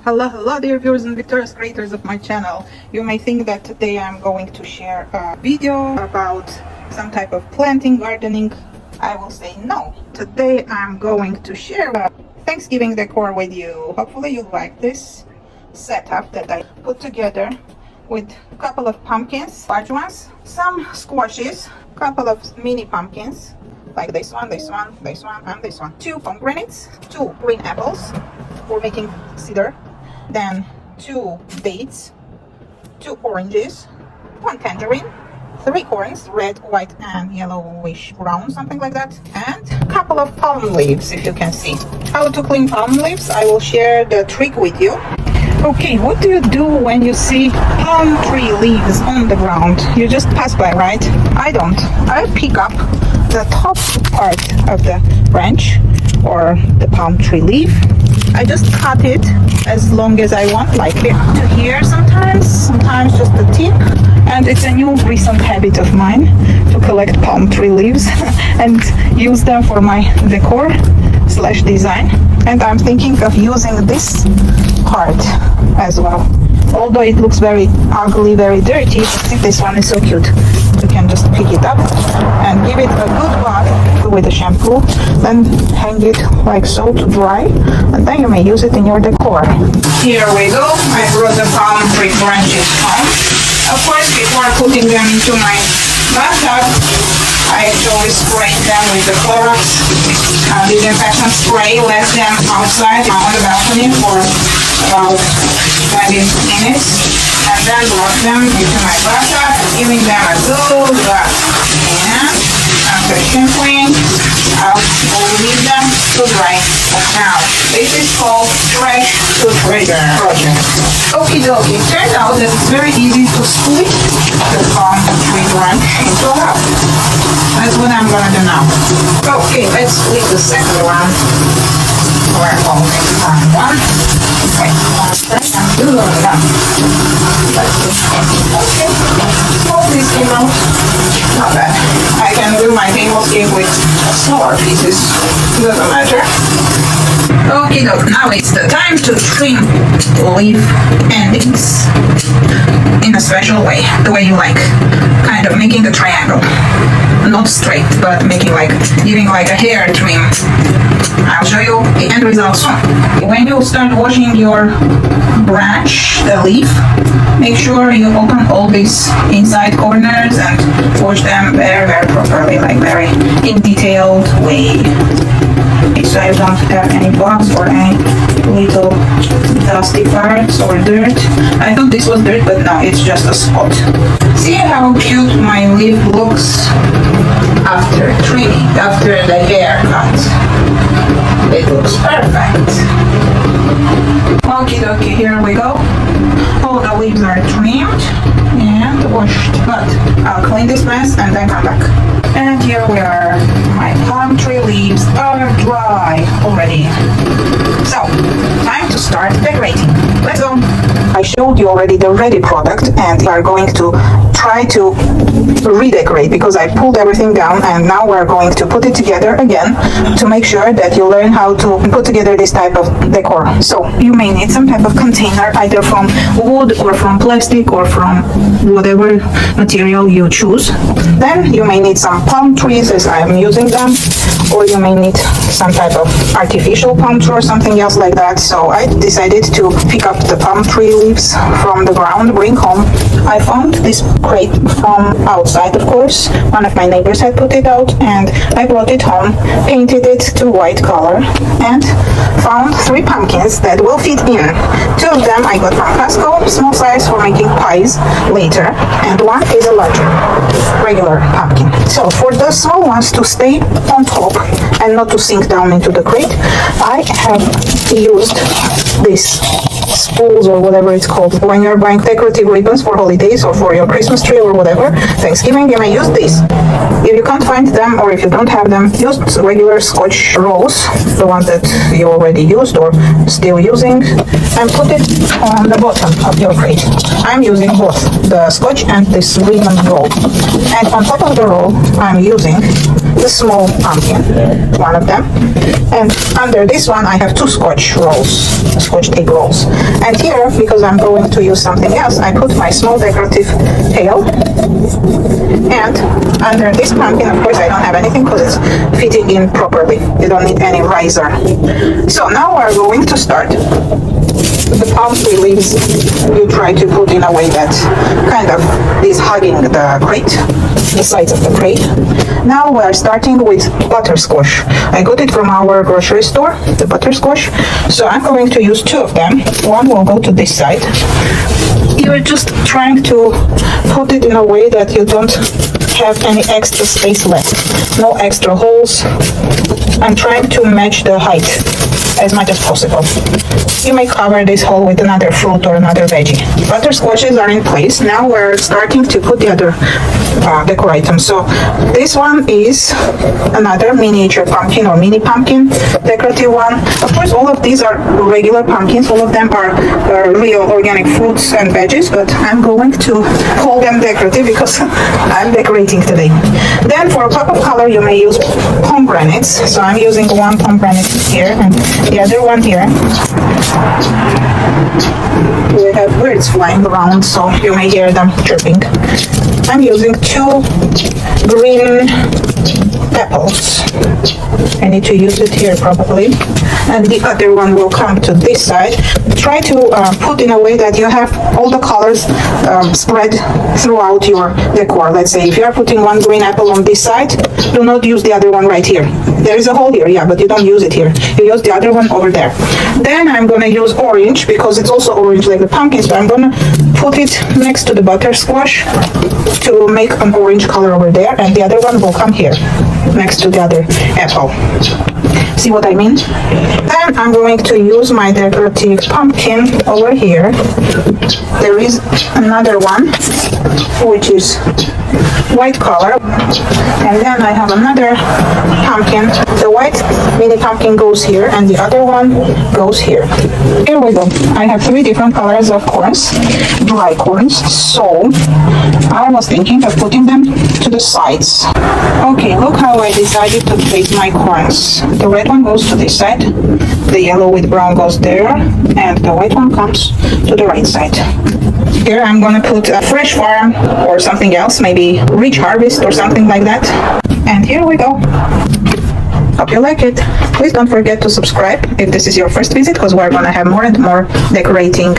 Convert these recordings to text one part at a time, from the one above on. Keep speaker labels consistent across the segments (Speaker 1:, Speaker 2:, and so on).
Speaker 1: Hello dear viewers and victorious creators of my channel. You may think that today I'm going to share a video about some type of planting, gardening. I will say no. Today I'm going to share a Thanksgiving decor with you. Hopefully you like this setup that I put together with a couple of pumpkins, large ones, some squashes, a couple of mini pumpkins like this one, and this one. 2 pomegranates, 2 green apples for making cider, then 2 dates, 2 oranges, 1 tangerine, 3 corns, red, white, and yellowish brown, something like that, and a couple of palm leaves, if you can see. How to clean palm leaves, I will share the trick with you. Okay, what do you do when you see palm tree leaves on the ground? You just pass by, right? I don't. I pick up the top part of the branch or the palm tree leaf. I just cut it as long as I want, like here to here sometimes just the tip. And it's a new recent habit of mine to collect palm tree leaves and use them for my decor / design. And I'm thinking of using this part as well. Although it looks very ugly, very dirty, I think this one is so cute. You can just pick it up and give it a good bath with a shampoo, then hang it like so to dry, and then you may use it in your decor. Here we go. I brought the palm tree branches home. Of course, before putting them into my bathtub, I actually sprayed them with the Clorox disinfectant spray, left them outside on the balcony for about 20 minutes, and then brought them into my bathtub, giving them a good bath. And after shampooing, I'll leave them to dry. Now, this is called Fresh to Trigger project. Okie dokie, turned out that it's very easy to split the palm tree branch into half. That's what I'm gonna do now. Okay, let's split the second one. We're only on one. Wait, one second, I'm doing that. Okay, all this came out. Not bad. I can do my table cake with smaller pieces. Doesn't matter. Okay, now it's the time to trim leaf endings in a special way, the way you like, kind of making a triangle, not straight, but making like, giving like a hair trim. I'll show you the end result soon. When you start washing your branch, the leaf, make sure you open all these inside corners and wash them very, very properly, like very in detailed way, so you don't have any bugs or any little dusty parts or dirt. I thought this was dirt, but no, it's just a spot. See how cute my leaf looks after trimming, after the haircut. It looks perfect. Okie dokie, here we go. All the leaves are trimmed and washed, but I'll clean this mess and then come back. And here we are. My palm tree leaves are dry already. So, time to start decorating. Let's go. I showed you already the ready product, and we are going to try to redecorate because I pulled everything down, and now we're going to put it together again to make sure that you learn how to put together this type of decor. So you may need some type of container, either from wood or from plastic or from whatever material you choose. Then you may need some palm trees, as I am using them, or you may need some type of artificial palm tree or something else like that. So I decided to pick up the palm tree leaves from the ground, bring home. I found this crate from outside, of course. One of my neighbors had put it out, and I brought it home, painted it to white color, and found 3 pumpkins that will fit in. 2 of them I got from Costco, small size for making pies later, and 1 is a larger, regular pumpkin. So for the small ones to stay on top and not to sink down into the crate, I have used this spools or whatever it's called. When you're buying decorative ribbons for holidays or for your Christmas tree or whatever, Thanksgiving, you may use this. If you can't find them or if you don't have them, use regular Scotch rolls, the one that you already used or still using, and put it on the bottom of your crate. I'm using both the Scotch and this ribbon roll. And on top of the roll, I'm using the small pumpkin, one of them. And under this one, I have two Scotch tape rolls. And here, because I'm going to use something else, I put my small decorative pail. And under this pumpkin, of course, I don't have anything because it's fitting in properly. You don't need any riser. So now we're going to start. The palm tree leaves you try to put in a way that kind of is hugging the crate, the sides of the crate. Now we're starting with butterscotch. I got it from our grocery store, the butterscotch. So I'm going to use two of them. One will go to this side. You're just trying to put it in a way that you don't have any extra space left. No extra holes. I'm trying to match the height as much as possible. You may cover this hole with another fruit or another veggie. Butterscotches are in place. Now we're starting to put the other decor items. So this one is another miniature pumpkin or mini pumpkin, decorative one. Of course, all of these are regular pumpkins. All of them are real organic fruits and veggies, but I'm going to call them decorative because I'm decorating today. Then for a pop of color, you may use pomegranates. So I'm using one pomegranate here and the other one here. We have birds flying around, so you may hear them chirping. I'm using two green apples. I need to use it here probably. And the other one will come to this side. Try to put in a way that you have all the colors spread throughout your decor. Let's say if you are putting one green apple on this side, do not use the other one right here. There is a hole here, yeah, but you don't use it here. You use the other one over there. Then I'm going to use orange because it's also orange like the pumpkin, so I'm going to put it next to the butterscotch to make an orange color over there, and the other one will come here next to the other apple. See what I mean? Then I'm going to use my decorative pumpkin over here. There is another one which is white color, and then I have another pumpkin. The white mini pumpkin goes here and the other one goes here. Here we go. I have three different colors of corns, dry corns, so I was thinking of putting them to the sides. Okay, look how I decided to place my corns. The red one goes to this side, the yellow with brown goes there, and the white one comes to the right side. Here I'm gonna put a Fresh Farm or something else, maybe Rich Harvest or something like that. And here we go. Hope you like it. Please don't forget to subscribe if this is your first visit, because we're gonna have more and more decorating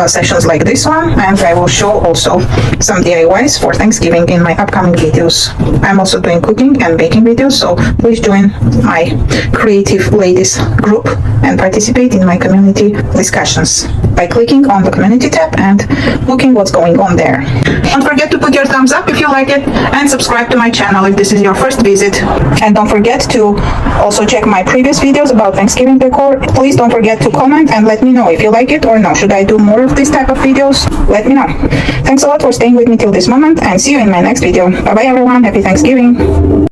Speaker 1: sessions like this one, and I will show also some DIYs for Thanksgiving in my upcoming videos. I'm also doing cooking and baking videos, so please join my creative ladies group and participate in my community discussions by clicking on the community tab and looking what's going on there. Don't forget to put your thumbs up if you like it, and subscribe to my channel if this is your first visit. And don't forget to also check my previous videos about Thanksgiving decor. Please don't forget to comment and let me know if you like it or no. Should I do more of this type of videos? Let me know. Thanks a lot for staying with me till this moment, and see you in my next video. Bye bye everyone. Happy Thanksgiving.